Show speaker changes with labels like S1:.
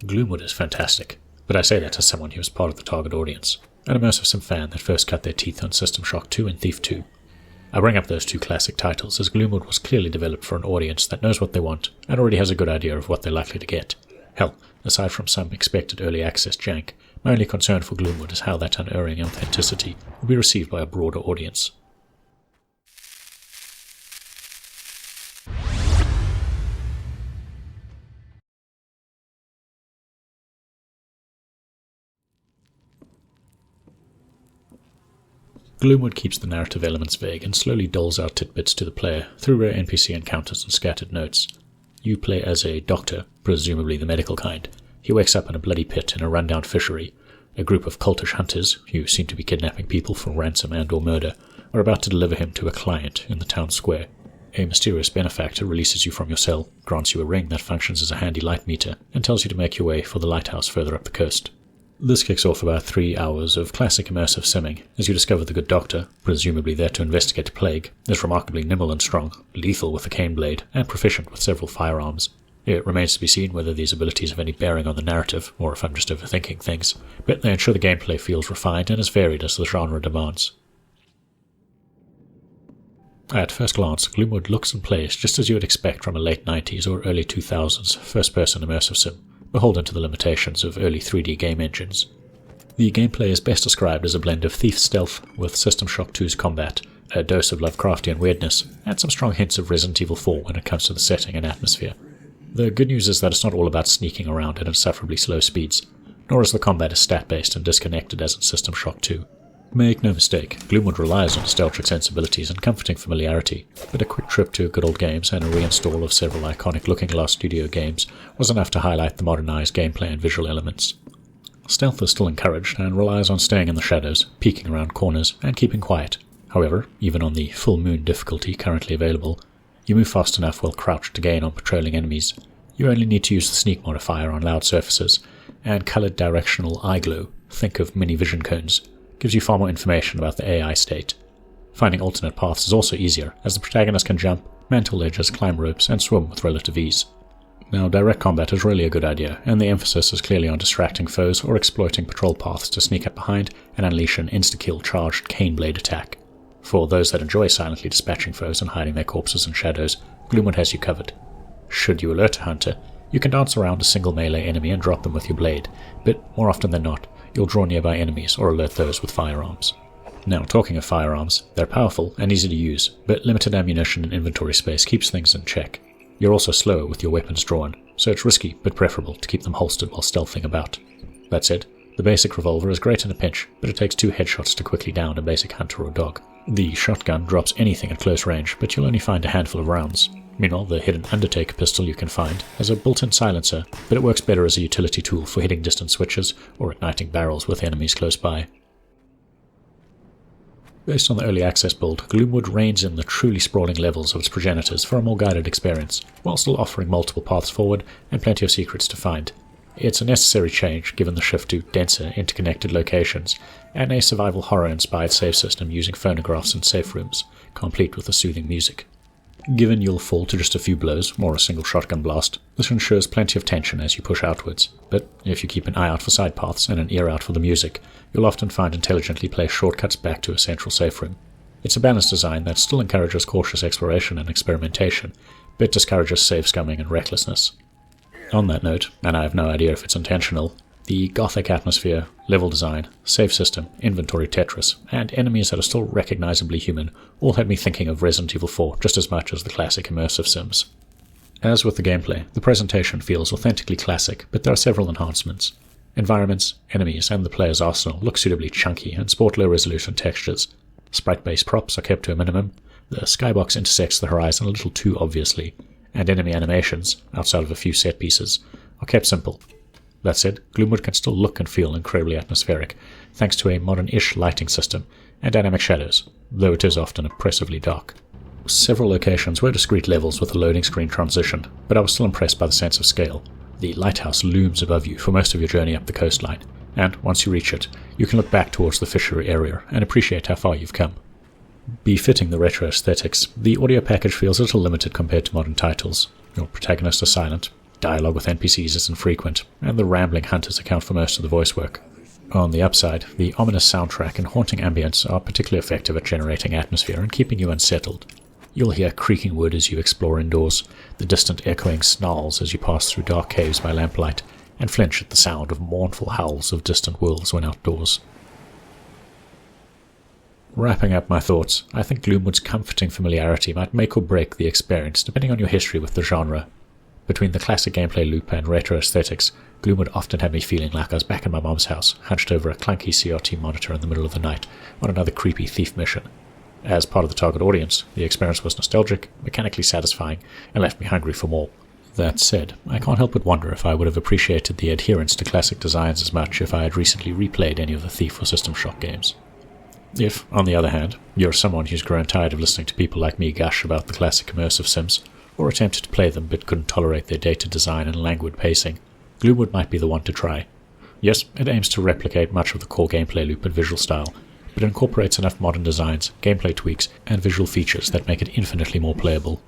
S1: Gloomwood is fantastic, but I say that as someone who was part of the target audience, an immersive sim fan that first cut their teeth on System Shock 2 and Thief 2. I bring up those two classic titles as Gloomwood was clearly developed for an audience that knows what they want and already has a good idea of what they're likely to get. Hell, aside from some expected early access jank, my only concern for Gloomwood is how that unerring authenticity will be received by a broader audience. Gloomwood keeps the narrative elements vague and slowly doles out tidbits to the player through rare NPC encounters and scattered notes. You play as a doctor, presumably the medical kind. He wakes up in a bloody pit in a rundown fishery. A group of cultish hunters, who seem to be kidnapping people for ransom and or murder, are about to deliver him to a client in the town square. A mysterious benefactor releases you from your cell, grants you a ring that functions as a handy light meter, and tells you to make your way for the lighthouse further up the coast. This kicks off about 3 hours of classic immersive simming, as you discover the good doctor, presumably there to investigate a plague, is remarkably nimble and strong, lethal with a cane blade, and proficient with several firearms. It remains to be seen whether these abilities have any bearing on the narrative, or if I'm just overthinking things, but they ensure the gameplay feels refined and as varied as the genre demands. At first glance, Gloomwood looks and plays just as you would expect from a late 90s or early 2000s first-person immersive sim, beholden to the limitations of early 3D game engines. The gameplay is best described as a blend of Thief stealth with System Shock 2's combat, a dose of Lovecraftian weirdness, and some strong hints of Resident Evil 4 when it comes to the setting and atmosphere. The good news is that it's not all about sneaking around at insufferably slow speeds, nor is the combat as stat-based and disconnected as in System Shock 2. Make no mistake, Gloomwood relies on nostalgic sensibilities and comforting familiarity, but a quick trip to good old games and a reinstall of several iconic-looking Lost Studio games was enough to highlight the modernized gameplay and visual elements. Stealth is still encouraged and relies on staying in the shadows, peeking around corners, and keeping quiet. However, even on the full moon difficulty currently available, you move fast enough while crouched to gain on patrolling enemies. You only need to use the sneak modifier on loud surfaces, and colored directional eye glow, think of mini vision cones, gives you far more information about the AI state. Finding alternate paths is also easier, as the protagonist can jump, mantle ledges, climb ropes, and swim with relative ease. Now, direct combat is really a good idea, and the emphasis is clearly on distracting foes or exploiting patrol paths to sneak up behind and unleash an insta-kill charged cane blade attack. For those that enjoy silently dispatching foes and hiding their corpses in shadows, Gloomwood has you covered. Should you alert a hunter, you can dance around a single melee enemy and drop them with your blade, but more often than not, you'll draw nearby enemies or alert those with firearms. Now, talking of firearms, they're powerful and easy to use, but limited ammunition and inventory space keeps things in check. You're also slower with your weapons drawn, so it's risky but preferable to keep them holstered while stealthing about. That said, the basic revolver is great in a pinch, but it takes 2 headshots to quickly down a basic hunter or dog. The shotgun drops anything at close range, but you'll only find a handful of rounds. Meanwhile, the hidden Undertaker pistol you can find has a built-in silencer, but it works better as a utility tool for hitting distant switches or igniting barrels with enemies close by. Based on the early access build, Gloomwood reins in the truly sprawling levels of its progenitors for a more guided experience, while still offering multiple paths forward and plenty of secrets to find. It's a necessary change given the shift to denser, interconnected locations, and a survival horror-inspired save system using phonographs and safe rooms, complete with the soothing music. Given you'll fall to just a few blows, or a single shotgun blast, this ensures plenty of tension as you push outwards, but if you keep an eye out for side paths and an ear out for the music, you'll often find intelligently placed shortcuts back to a central safe room. It's a balanced design that still encourages cautious exploration and experimentation, but discourages save scumming and recklessness. On that note, and I have no idea if it's intentional, the gothic atmosphere, level design, save system, inventory Tetris, and enemies that are still recognizably human all had me thinking of Resident Evil 4 just as much as the classic immersive sims. As with the gameplay, the presentation feels authentically classic, but there are several enhancements. Environments, enemies, and the player's arsenal look suitably chunky and sport low-resolution textures. Sprite-based props are kept to a minimum, the skybox intersects the horizon a little too obviously, and enemy animations, outside of a few set pieces, are kept simple. That said, Gloomwood can still look and feel incredibly atmospheric, thanks to a modern-ish lighting system and dynamic shadows, though it is often oppressively dark. Several locations were discrete levels with a loading screen transition, but I was still impressed by the sense of scale. The lighthouse looms above you for most of your journey up the coastline, and once you reach it, you can look back towards the fishery area and appreciate how far you've come. Befitting the retro aesthetics, the audio package feels a little limited compared to modern titles. Your protagonist is silent, Dialogue with NPCs is infrequent, and the rambling hunters account for most of the voice work. On the upside, the ominous soundtrack and haunting ambience are particularly effective at generating atmosphere and keeping you unsettled. You'll hear creaking wood as you explore indoors, the distant echoing snarls as you pass through dark caves by lamplight, and flinch at the sound of mournful howls of distant wolves when outdoors. Wrapping up my thoughts, I think Gloomwood's comforting familiarity might make or break the experience depending on your history with the genre. Between the classic gameplay loop and retro aesthetics, Gloomwood often had me feeling like I was back in my mom's house, hunched over a clunky CRT monitor in the middle of the night, on another creepy thief mission. As part of the target audience, the experience was nostalgic, mechanically satisfying, and left me hungry for more. That said, I can't help but wonder if I would have appreciated the adherence to classic designs as much if I had recently replayed any of the Thief or System Shock games. If, on the other hand, you're someone who's grown tired of listening to people like me gush about the classic immersive sims, or attempted to play them but couldn't tolerate their dated design and languid pacing, Gloomwood might be the one to try. Yes, it aims to replicate much of the core gameplay loop and visual style, but it incorporates enough modern designs, gameplay tweaks, and visual features that make it infinitely more playable,